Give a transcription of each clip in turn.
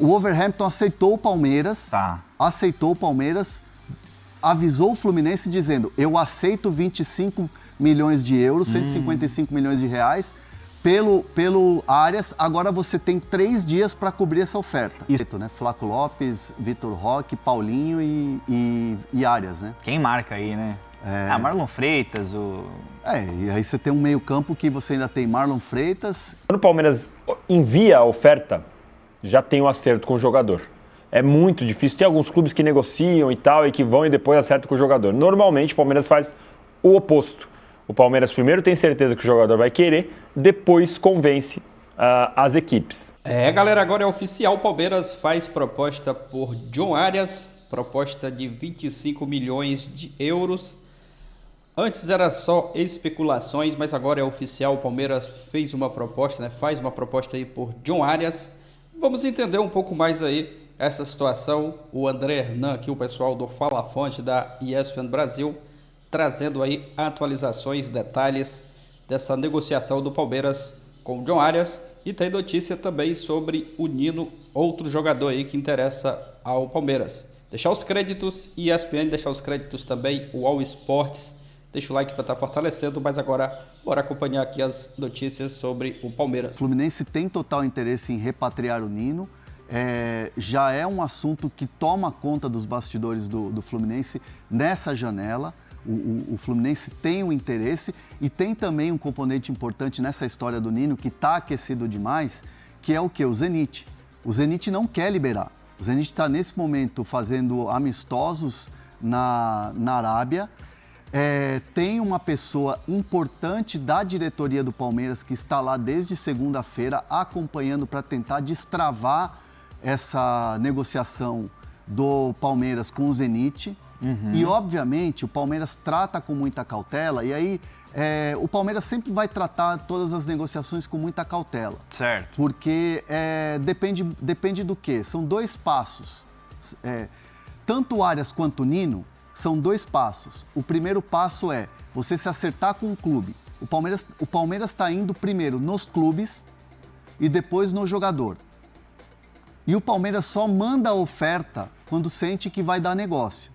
O Wolverhampton aceitou o Palmeiras. Tá. Aceitou o Palmeiras, avisou o Fluminense dizendo: eu aceito 25 milhões de euros, 155 milhões de reais, pelo Arias. Agora você tem 3 dias para cobrir essa oferta. Isso, né? Flaco Lopes, Vitor Roque, Paulinho e Arias, né? Quem marca aí, né? Marlon Freitas, e aí você tem um meio-campo que você ainda tem Marlon Freitas. Quando o Palmeiras envia a oferta, já tem o acerto com o jogador. É muito difícil. Tem alguns clubes que negociam e tal, e que vão e depois acertam com o jogador. Normalmente, o Palmeiras faz o oposto. O Palmeiras primeiro tem certeza que o jogador vai querer, depois convence as equipes. Galera, agora é oficial. O Palmeiras faz proposta por John Arias, proposta de 25 milhões de euros. Antes era só especulações, mas agora é oficial. O Palmeiras fez uma proposta, né? Faz uma proposta aí por John Arias. Vamos entender um pouco mais aí essa situação. O André Hernan, aqui o pessoal do Fala Fonte da ESPN Brasil, trazendo aí atualizações, detalhes dessa negociação do Palmeiras com o John Arias. E tem notícia também sobre o Nino, outro jogador aí que interessa ao Palmeiras. Deixar os créditos, ESPN, deixar os créditos também, o All Sports. Deixa o like para estar fortalecendo, mas agora bora acompanhar aqui as notícias sobre o Palmeiras. O Fluminense tem total interesse em repatriar o Nino. Já é um assunto que toma conta dos bastidores do Fluminense nessa janela. O Fluminense tem um interesse e tem também um componente importante nessa história do Nino que está aquecido demais, que é o quê? O Zenit. O Zenit não quer liberar. O Zenit está nesse momento fazendo amistosos na Arábia. Tem uma pessoa importante da diretoria do Palmeiras que está lá desde segunda-feira acompanhando para tentar destravar essa negociação do Palmeiras com o Zenit. E, obviamente, o Palmeiras trata com muita cautela e aí o Palmeiras sempre vai tratar todas as negociações com muita cautela. Certo. Porque depende do quê? São 2 passos. Tanto o Arias quanto o Nino são 2 passos. O primeiro passo é você se acertar com o clube. O Palmeiras está indo primeiro nos clubes e depois no jogador. E o Palmeiras só manda a oferta quando sente que vai dar negócio.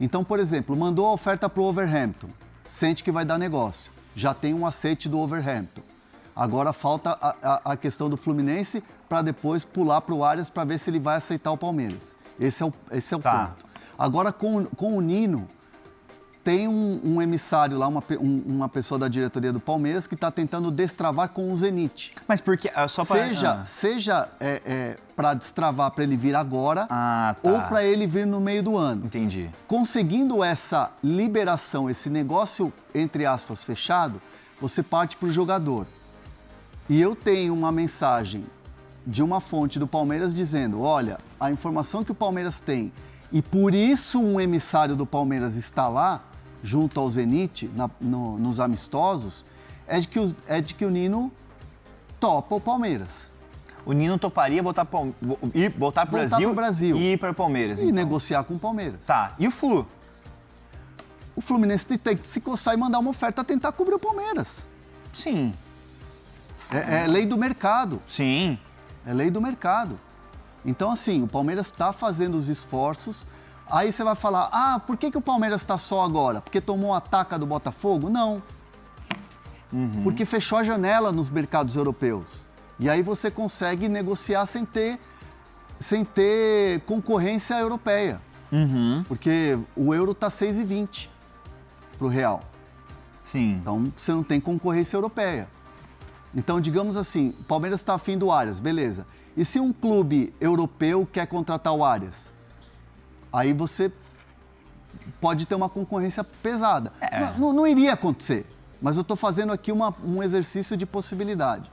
Então, por exemplo, mandou a oferta para o Wolverhampton, sente que vai dar negócio. Já tem um aceite do Wolverhampton. Agora falta a questão do Fluminense para depois pular para o Arias para ver se ele vai aceitar o Palmeiras. Esse é o ponto. Agora, com o Nino, tem um emissário lá, uma pessoa da diretoria do Palmeiras que está tentando destravar com o Zenit. Mas porque... Seja para destravar para ele vir agora ou para ele vir no meio do ano. Entendi. Conseguindo essa liberação, esse negócio, entre aspas, fechado, você parte para o jogador. E eu tenho uma mensagem de uma fonte do Palmeiras dizendo, olha, a informação que o Palmeiras tem e por isso um emissário do Palmeiras está lá, junto ao Zenit, nos amistosos, é de que o Nino topa o Palmeiras. O Nino toparia voltar para o Brasil e ir para o Palmeiras. E negociar com o Palmeiras. Tá, e o Flu? O Fluminense tem que se coçar e mandar uma oferta tentar cobrir o Palmeiras. Sim. É lei do mercado. Sim. É lei do mercado. Então, assim, o Palmeiras está fazendo os esforços. Aí você vai falar, por que o Palmeiras está só agora? Porque tomou a taca do Botafogo? Não. Porque fechou a janela nos mercados europeus. E aí você consegue negociar sem ter concorrência europeia. Porque o euro está 6,20 para o real. Sim. Então, você não tem concorrência europeia. Então, digamos assim, o Palmeiras está afim do Arias, beleza. E se um clube europeu quer contratar o Arias? Aí você pode ter uma concorrência pesada. Não iria acontecer, mas eu estou fazendo aqui um exercício de possibilidade.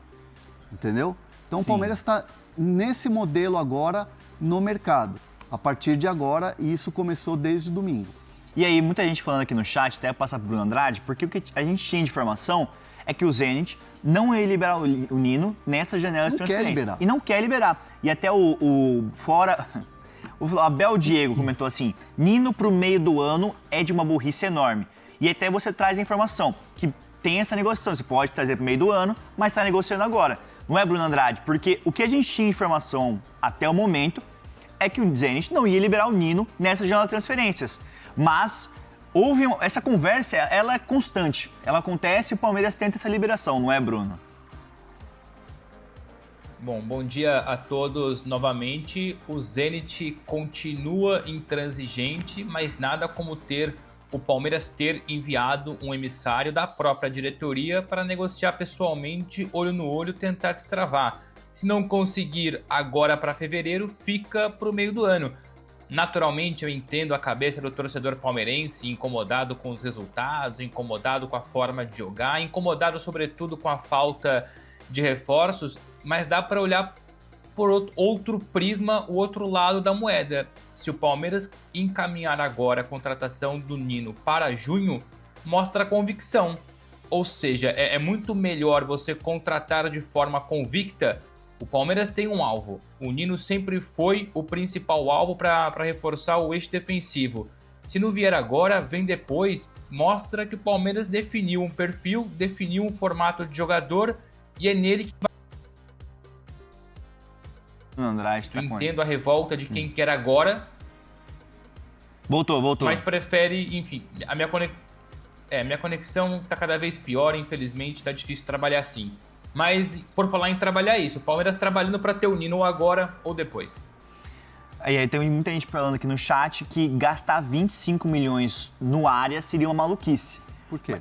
Entendeu? Então, o Palmeiras está nesse modelo agora no mercado. A partir de agora, e isso começou desde domingo. E aí, muita gente falando aqui no chat, até passa pro Bruno Andrade, porque o que a gente tinha de informação é que o Zenit não ia liberar o Nino nessa janela de transferência. E não quer liberar. E até o Abel Diego comentou assim, Nino pro meio do ano é de uma burrice enorme. E até você traz a informação que tem essa negociação, você pode trazer pro meio do ano, mas está negociando agora. Não é, Bruno Andrade? Porque o que a gente tinha informação até o momento é que o Zenit não ia liberar o Nino nessa janela de transferências. Mas essa conversa, ela é constante. Ela acontece e o Palmeiras tenta essa liberação, não é, Bruno? Bom dia a todos novamente. O Zenit continua intransigente, mas nada como o Palmeiras ter enviado um emissário da própria diretoria para negociar pessoalmente, olho no olho, tentar destravar. Se não conseguir agora para fevereiro, fica para o meio do ano. Naturalmente, eu entendo a cabeça do torcedor palmeirense, incomodado com os resultados, incomodado com a forma de jogar, incomodado sobretudo com a falta de reforços, mas dá para olhar por outro prisma, o outro lado da moeda. Se o Palmeiras encaminhar agora a contratação do Nino para junho, mostra convicção. Ou seja, é muito melhor você contratar de forma convicta. O Palmeiras tem um alvo. O Nino sempre foi o principal alvo para reforçar o eixo defensivo. Se não vier agora, vem depois, mostra que o Palmeiras definiu um perfil, definiu um formato de jogador e é nele que vai. Andrade, tá Entendo a revolta de quem quer agora. Voltou. Mas prefere, enfim, minha conexão tá cada vez pior, infelizmente, tá difícil trabalhar assim. Mas, por falar em trabalhar isso, o Palmeiras trabalhando para ter o Nino agora ou depois. Aí tem muita gente falando aqui no chat que gastar 25 milhões no Arias seria uma maluquice. Por quê?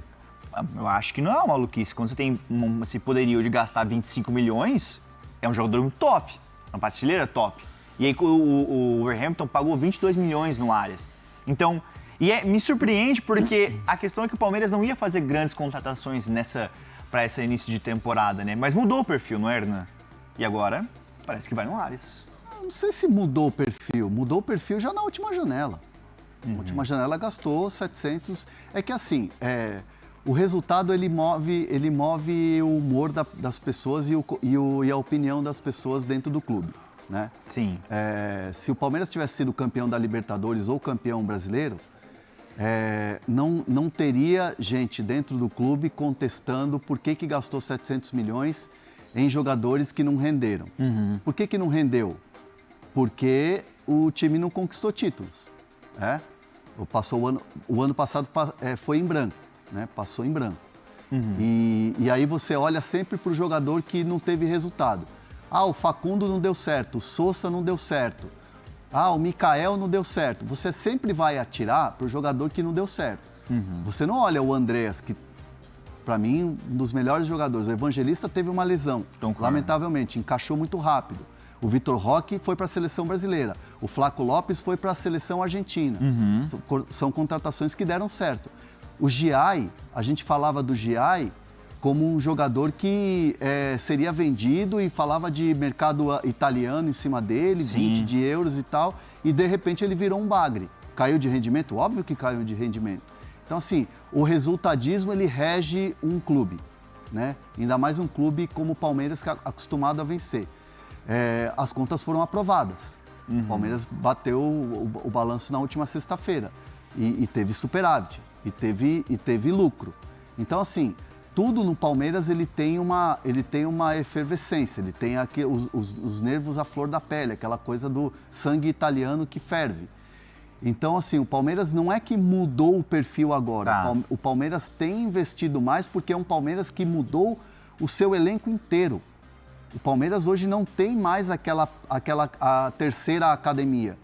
Eu acho que não é uma maluquice. Quando você tem esse poderio de gastar 25 milhões, é um jogador muito top. Uma prateleira top. E aí o Wolverhampton pagou 22 milhões no Arias. Então, me surpreende porque a questão é que o Palmeiras não ia fazer grandes contratações para esse início de temporada, né? Mas mudou o perfil, não é, Hernan? E agora, parece que vai no Arias. Não sei se mudou o perfil. Mudou o perfil já na última janela. Na última janela gastou 700. É que assim, o resultado ele move o humor das pessoas e a opinião das pessoas dentro do clube, né? Sim. Se o Palmeiras tivesse sido campeão da Libertadores ou campeão brasileiro, não teria gente dentro do clube contestando por que gastou 700 milhões em jogadores que não renderam. Por que não rendeu? Porque o time não conquistou títulos. O ano passado foi em branco, né? Passou em branco. E aí você olha sempre para o jogador que não teve resultado. O Facundo não deu certo, o Sousa não deu certo. O Mikael não deu certo. Você sempre vai atirar para o jogador que não deu certo. Você não olha o Andreas, que para mim, um dos melhores jogadores. O Evangelista teve uma lesão, lamentavelmente, encaixou muito rápido. O Vitor Roque foi para a seleção brasileira. O Flaco Lopes foi para a seleção argentina. São contratações que deram certo. O Giai, a gente falava do Giai como um jogador que seria vendido e falava de mercado italiano em cima dele, 20 de euros e tal, e de repente ele virou um bagre. Caiu de rendimento? Óbvio que caiu de rendimento. Então, assim, o resultadismo ele rege um clube, né? Ainda mais um clube como o Palmeiras, que é acostumado a vencer. As contas foram aprovadas. O Palmeiras bateu o balanço na última sexta-feira e teve superávit, e teve lucro. Então, assim, tudo no Palmeiras ele tem uma efervescência, ele tem aqui os nervos à flor da pele, aquela coisa do sangue italiano que ferve. Então, assim, o Palmeiras não é que mudou o perfil agora. O Palmeiras tem investido mais porque é um Palmeiras que mudou o seu elenco inteiro. O Palmeiras hoje não tem mais a terceira academia,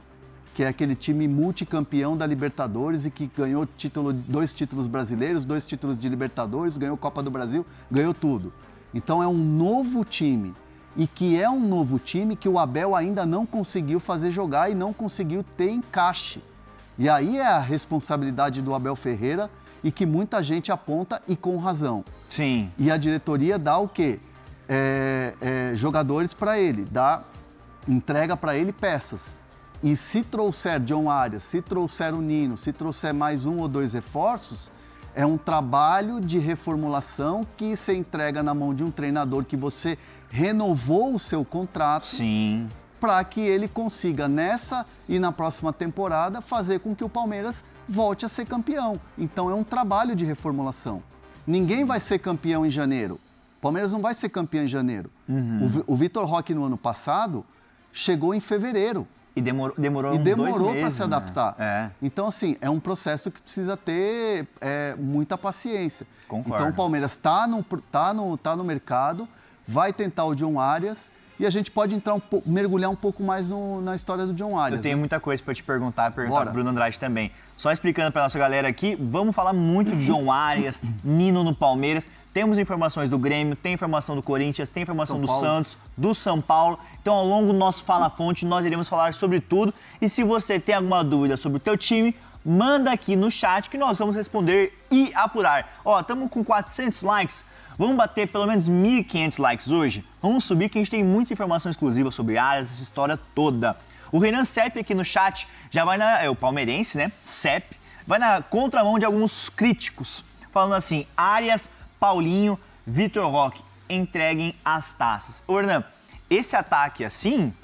que é aquele time multicampeão da Libertadores e que ganhou 2 títulos brasileiros, 2 títulos de Libertadores, ganhou Copa do Brasil, ganhou tudo. Então é um novo time, e que é um novo time que o Abel ainda não conseguiu fazer jogar e não conseguiu ter encaixe. E aí é a responsabilidade do Abel Ferreira e que muita gente aponta e com razão. Sim. E a diretoria dá o quê? Jogadores para ele, entrega para ele peças. E se trouxer John Arias, se trouxer o Nino, se trouxer mais 1 ou 2 reforços, é um trabalho de reformulação que você entrega na mão de um treinador que você renovou o seu contrato. Sim. Para que ele consiga, nessa e na próxima temporada, fazer com que o Palmeiras volte a ser campeão. Então é um trabalho de reformulação. Ninguém vai ser campeão em janeiro. O Palmeiras não vai ser campeão em janeiro. O Vitor Roque, no ano passado, chegou em fevereiro. E demorou 2 meses, para se adaptar. Né? Então, assim, é um processo que precisa ter muita paciência. Concordo. Então, o Palmeiras está no mercado, vai tentar o John Arias e a gente pode mergulhar um pouco mais na história do John Arias. Eu tenho muita coisa para te perguntar para Bruno Andrade também. Só explicando para nossa galera aqui, vamos falar muito de John Arias, Nino no Palmeiras. Temos informações do Grêmio, tem informação do Corinthians, tem informação do Santos, do São Paulo. Então, ao longo do nosso Fala Fonte, nós iremos falar sobre tudo. E se você tem alguma dúvida sobre o teu time, manda aqui no chat que nós vamos responder e apurar. Ó, estamos com 400 likes. Vamos bater pelo menos 1.500 likes hoje? Vamos subir que a gente tem muita informação exclusiva sobre Arias, essa história toda. O Renan Sepp aqui no chat já vai o palmeirense, né? Sepp, vai na contramão de alguns críticos, falando assim, Arias, Paulinho, Vitor Roque, entreguem as taças. Ô, Hernan, esse ataque assim,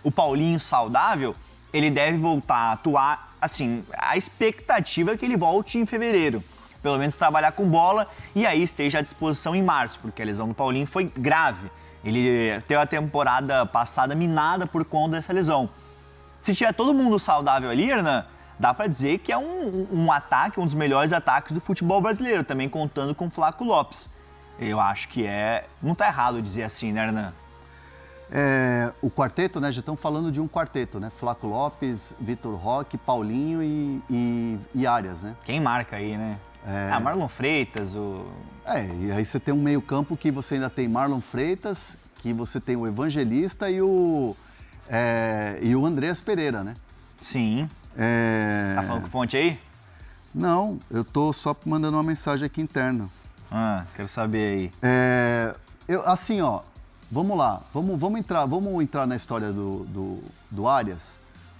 o Paulinho saudável, ele deve voltar a atuar, assim, a expectativa é que ele volte em fevereiro. Pelo menos trabalhar com bola e aí esteja à disposição em março, porque a lesão do Paulinho foi grave. Ele teve a temporada passada minada por conta dessa lesão. Se tiver todo mundo saudável ali, Hernan, dá pra dizer que é um ataque, um dos melhores ataques do futebol brasileiro, também contando com o Flaco Lopes. Eu acho que não tá errado dizer assim, né, Hernan? O quarteto, né? Já estamos falando de um quarteto, né? Flaco Lopes, Vitor Roque, Paulinho e Arias, né? Quem marca aí, né? Marlon Freitas, e aí você tem um meio-campo que você ainda tem Marlon Freitas, que você tem o Evangelista e o Andreas Pereira, né? Sim. Tá falando com fonte aí? Não, eu tô só mandando uma mensagem aqui interna. Quero saber aí. Assim, ó, vamos lá, vamos entrar na história do Arias.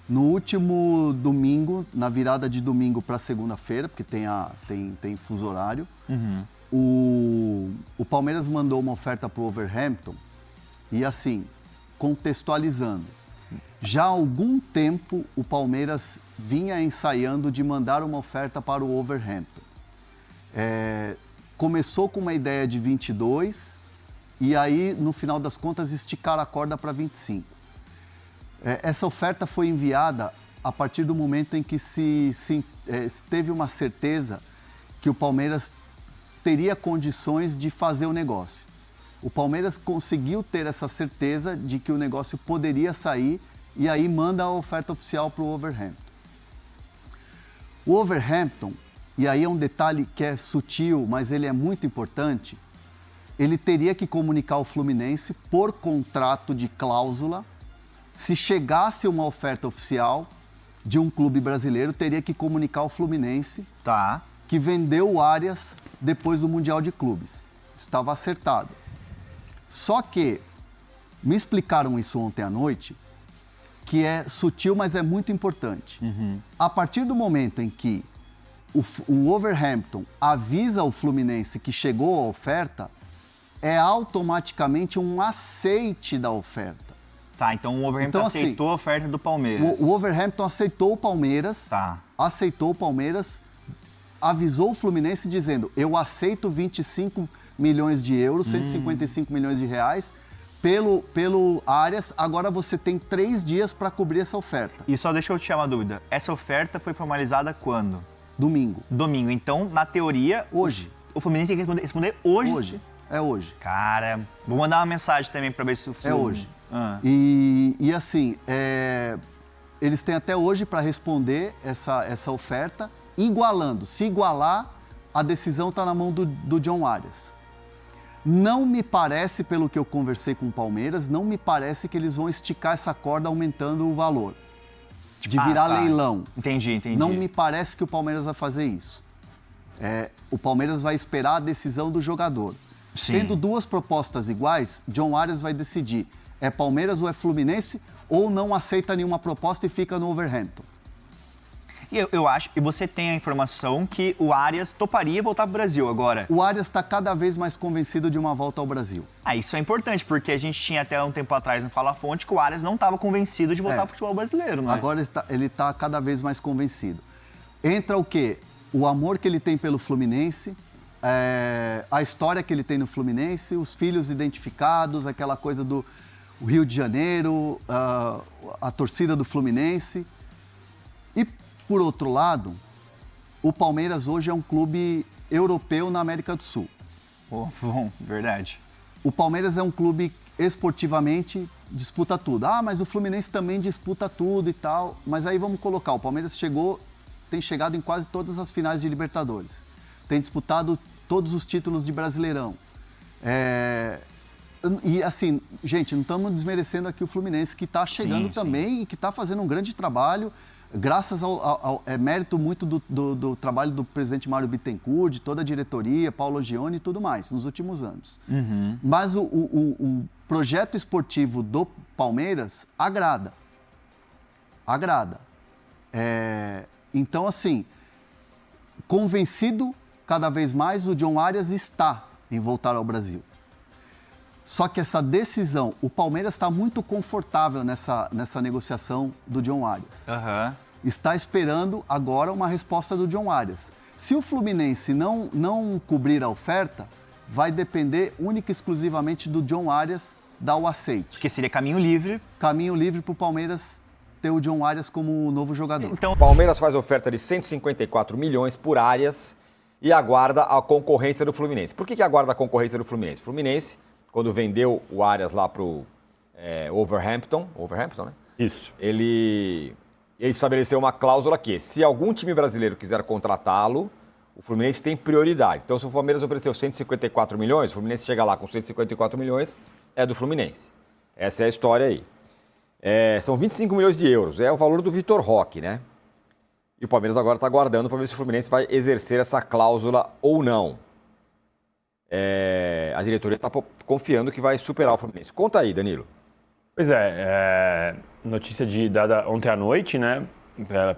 No último domingo, na virada de domingo para segunda-feira, porque tem fuso horário, o Palmeiras mandou uma oferta para o Wolverhampton e, assim, contextualizando, já há algum tempo o Palmeiras vinha ensaiando de mandar uma oferta para o Wolverhampton. Começou com uma ideia de 22 e aí, no final das contas, esticaram a corda para 25. Essa oferta foi enviada a partir do momento em que se teve uma certeza que o Palmeiras teria condições de fazer o negócio. O Palmeiras conseguiu ter essa certeza de que o negócio poderia sair e aí manda a oferta oficial para o Wolverhampton. O Wolverhampton, e aí é um detalhe que é sutil, mas ele é muito importante, ele teria que comunicar ao Fluminense por contrato de cláusula. Se chegasse uma oferta oficial de um clube brasileiro, teria que comunicar ao Fluminense que vendeu o Arias depois do Mundial de Clubes. Isso estava acertado. Só que me explicaram isso ontem à noite, que é sutil, mas é muito importante. A partir do momento em que o Wolverhampton avisa o Fluminense que chegou a oferta, é automaticamente um aceite da oferta. Então o Wolverhampton aceitou a oferta do Palmeiras. O Wolverhampton aceitou o Palmeiras, avisou o Fluminense dizendo, eu aceito 25 milhões de euros, 155 milhões de reais, pelo Arias, agora você tem 3 dias para cobrir essa oferta. E só deixa eu te tirar uma dúvida, essa oferta foi formalizada quando? Domingo. Então, na teoria... Hoje. O Fluminense tem que responder hoje? Hoje, é hoje. Cara, vou mandar uma mensagem também para ver se o Fluminense... É hoje. E assim, eles têm até hoje para responder essa oferta, igualando. Se igualar, a decisão está na mão do John Arias. Não me parece, pelo que eu conversei com o Palmeiras, não me parece que eles vão esticar essa corda aumentando o valor. De virar leilão. Entendi. Não me parece que o Palmeiras vai fazer isso. O Palmeiras vai esperar a decisão do jogador. Sim. Tendo 2 propostas iguais, John Arias vai decidir é Palmeiras ou é Fluminense, ou não aceita nenhuma proposta e fica no Wolverhampton. Eu acho, e você tem a informação que o Arias toparia voltar para o Brasil agora. O Arias está cada vez mais convencido de uma volta ao Brasil. Isso é importante, porque a gente tinha até um tempo atrás no Fala Fonte que o Arias não estava convencido de voltar para o futebol brasileiro, não é? Agora ele está cada vez mais convencido. Entra o quê? O amor que ele tem pelo Fluminense, a história que ele tem no Fluminense, os filhos identificados, aquela coisa do Rio de Janeiro, a torcida do Fluminense. E, por outro lado, o Palmeiras hoje é um clube europeu na América do Sul. Bom, verdade. O Palmeiras é um clube esportivamente disputa tudo. Mas o Fluminense também disputa tudo e tal. Mas aí vamos colocar, o Palmeiras tem chegado em quase todas as finais de Libertadores. Tem disputado todos os títulos de Brasileirão. E assim, gente, não estamos desmerecendo aqui o Fluminense, que está chegando também e que está fazendo um grande trabalho, graças ao mérito muito do trabalho do presidente Mário Bittencourt, de toda a diretoria, Paulo Angione e tudo mais, nos últimos anos. Uhum. Mas o projeto esportivo do Palmeiras agrada. Então, assim, convencido cada vez mais, o John Arias está em voltar ao Brasil. Só que essa decisão, o Palmeiras está muito confortável nessa negociação do John Arias. Uhum. Está esperando agora uma resposta do John Arias. Se o Fluminense não cobrir a oferta, vai depender única e exclusivamente do John Arias dar o aceite. Porque seria caminho livre. Caminho livre para o Palmeiras ter o John Arias como novo jogador. Então, o Palmeiras faz oferta de 154 milhões por Arias e aguarda a concorrência do Fluminense. Por que aguarda a concorrência do Fluminense? O Fluminense, quando vendeu o Arias lá para o Wolverhampton, né? Isso. Ele estabeleceu uma cláusula que, se algum time brasileiro quiser contratá-lo, o Fluminense tem prioridade. Então, se o Palmeiras ofereceu 154 milhões, o Fluminense chega lá com 154 milhões, é do Fluminense. Essa é a história aí. São 25 milhões de euros, é o valor do Vitor Roque, né? E o Palmeiras agora está aguardando para ver se o Fluminense vai exercer essa cláusula ou não. A diretoria está confiando que vai superar o Fluminense. Conta aí, Danilo. Pois notícia dada ontem à noite, né?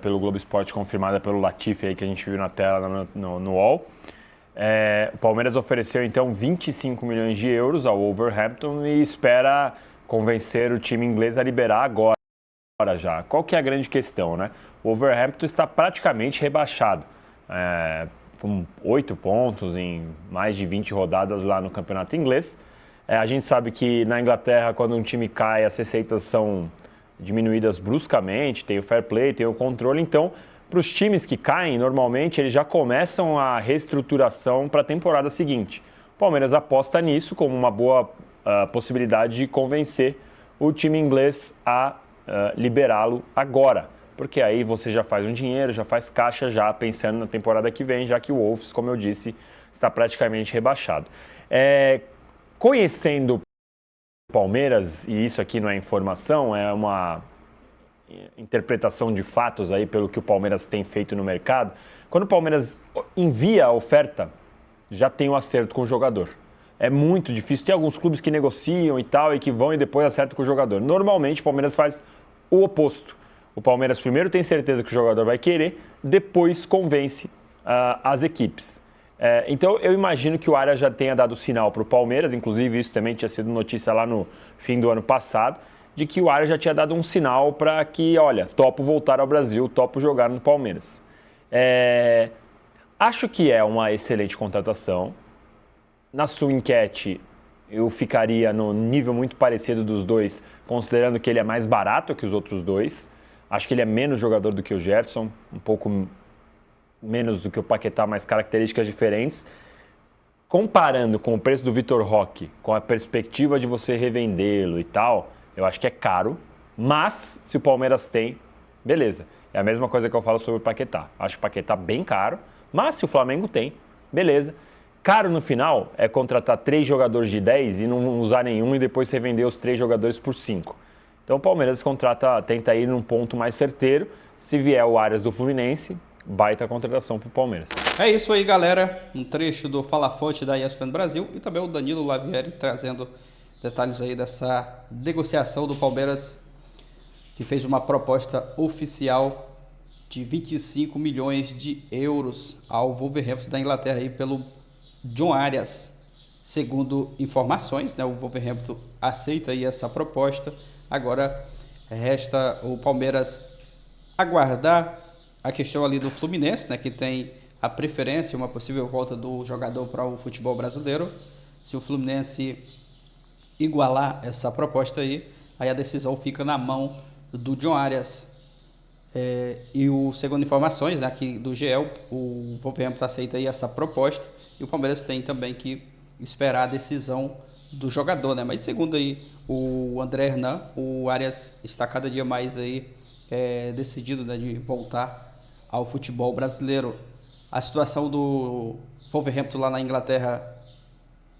Pelo Globo Esporte, confirmada pelo Latifi aí que a gente viu na tela no UOL. O Palmeiras ofereceu então 25 milhões de euros ao Wolverhampton e espera convencer o time inglês a liberar agora já. Qual que é a grande questão, né? O Wolverhampton está praticamente rebaixado, com 8 pontos em mais de 20 rodadas lá no campeonato inglês. A gente sabe que na Inglaterra, quando um time cai, as receitas são diminuídas bruscamente, tem o fair play, tem o controle. Então, para os times que caem, normalmente eles já começam a reestruturação para a temporada seguinte. O Palmeiras aposta nisso como uma boa possibilidade de convencer o time inglês a liberá-lo agora. Porque aí você já faz um dinheiro, já faz caixa, já pensando na temporada que vem, já que o Wolves, como eu disse, está praticamente rebaixado. Conhecendo o Palmeiras, e isso aqui não é informação, é uma interpretação de fatos aí pelo que o Palmeiras tem feito no mercado, quando o Palmeiras envia a oferta, já tem um acerto com o jogador. É muito difícil, tem alguns clubes que negociam e tal, e que vão e depois acertam com o jogador. Normalmente o Palmeiras faz o oposto. O Palmeiras primeiro tem certeza que o jogador vai querer, depois convence as equipes. Então eu imagino que o Arias já tenha dado sinal para o Palmeiras, inclusive isso também tinha sido notícia lá no fim do ano passado, de que o Arias já tinha dado um sinal para que, olha, topo voltar ao Brasil, topo jogar no Palmeiras. Acho que é uma excelente contratação. Na sua enquete, eu ficaria no nível muito parecido dos dois, considerando que ele é mais barato que os outros dois. Acho que ele é menos jogador do que o Gerson, um pouco menos do que o Paquetá, mas características diferentes. Comparando com o preço do Vitor Roque, com a perspectiva de você revendê-lo e tal, eu acho que é caro, mas se o Palmeiras tem, beleza. É a mesma coisa que eu falo sobre o Paquetá. Acho o Paquetá bem caro, mas se o Flamengo tem, beleza. Caro no final é contratar 3 jogadores de 10 e não usar nenhum e depois revender os 3 jogadores por 5. Então o Palmeiras tenta ir num ponto mais certeiro. Se vier o Arias do Fluminense, baita contratação para o Palmeiras. É isso aí, galera. Um trecho do Fala Fonte da ESPN Brasil e também o Danilo Lavieri trazendo detalhes aí dessa negociação do Palmeiras, que fez uma proposta oficial de 25 milhões de euros ao Wolverhampton da Inglaterra aí pelo John Arias. Segundo informações, né, o Wolverhampton aceita aí essa proposta. Agora resta o Palmeiras aguardar a questão ali do Fluminense, né, que tem a preferência, uma possível volta do jogador para o futebol brasileiro. Se o Fluminense igualar essa proposta aí a decisão fica na mão do John Arias. E segundo informações, né, aqui do GE, o Wolverhampton aceita aí essa proposta e o Palmeiras tem também que esperar a decisão do jogador, né? Mas segundo aí o André Hernan, o Arias está cada dia mais aí decidido, né, de voltar ao futebol brasileiro. A situação do Wolverhampton lá na Inglaterra,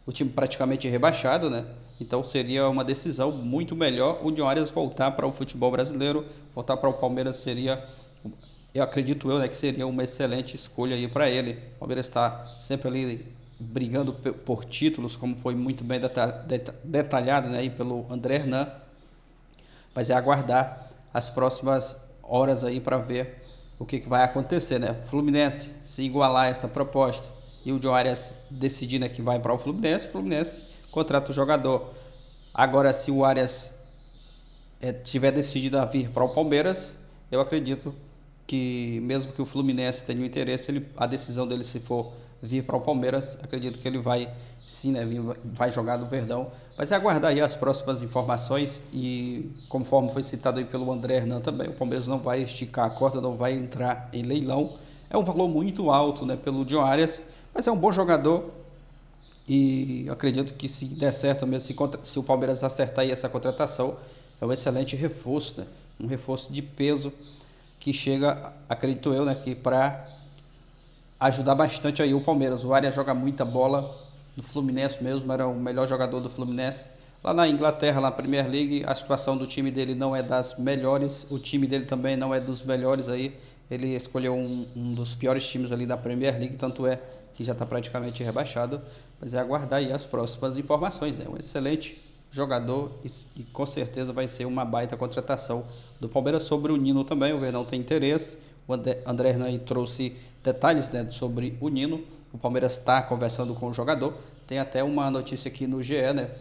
o time praticamente rebaixado, né? Então seria uma decisão muito melhor o John Arias voltar para o futebol brasileiro, voltar para o Palmeiras seria, eu acredito né, que seria uma excelente escolha aí para ele. O Palmeiras está sempre ali brigando por títulos, como foi muito bem detalhado né, aí pelo André Hernan, mas é aguardar as próximas horas aí para ver o que vai acontecer, né? Fluminense, se igualar essa proposta e o John Arias decidir né, que vai para o Fluminense contrata o jogador. Agora, se o Arias tiver decidido a vir para o Palmeiras, eu acredito que, mesmo que o Fluminense tenha um interesse, a decisão dele, se for vir para o Palmeiras, acredito que ele vai, sim, né, vai jogar no Verdão. Mas é aguardar aí as próximas informações e, conforme foi citado aí pelo André Hernan também, o Palmeiras não vai esticar a corda, não vai entrar em leilão. É um valor muito alto né, pelo John Arias, mas é um bom jogador. E acredito que se der certo mesmo, se o Palmeiras acertar aí essa contratação, é um excelente reforço, né? Um reforço de peso que chega, acredito eu, né, que para ajudar bastante aí o Palmeiras. O Arias joga muita bola, do Fluminense mesmo, era o melhor jogador do Fluminense. Lá na Inglaterra, na Premier League, a situação do time dele não é das melhores, o time dele também não é dos melhores aí. Ele escolheu um dos piores times ali da Premier League, tanto é que já está praticamente rebaixado, mas é aguardar aí as próximas informações, né? Um excelente jogador e com certeza vai ser uma baita contratação do Palmeiras. Sobre o Nino também, o Verdão tem interesse, o André Hernan trouxe detalhes né, sobre o Nino, o Palmeiras está conversando com o jogador, tem até uma notícia aqui no GE, né,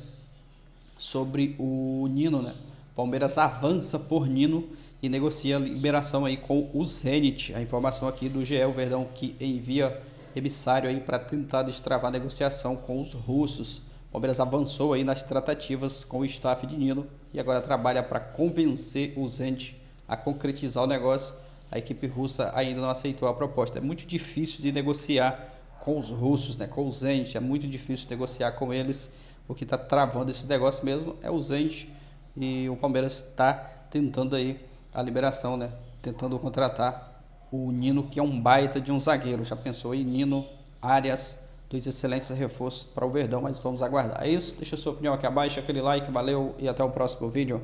sobre o Nino, né? O Palmeiras avança por Nino e negocia a liberação aí com o Zenit. A informação aqui do GE, o Verdão que envia emissário aí para tentar destravar a negociação com os russos. O Palmeiras avançou aí nas tratativas com o staff de Nino e agora trabalha para convencer o Zenit a concretizar o negócio. A equipe russa ainda não aceitou a proposta. É muito difícil de negociar com os russos, né? Com o Zenit, é muito difícil negociar com eles. O que está travando esse negócio mesmo é o Zenit e o Palmeiras está tentando aí a liberação, né? Tentando contratar o Nino, que é um baita de um zagueiro. Já pensou aí? Nino, Arias, dois excelentes reforços para o Verdão, mas vamos aguardar. É isso, deixa a sua opinião aqui abaixo, aquele like, valeu e até o próximo vídeo.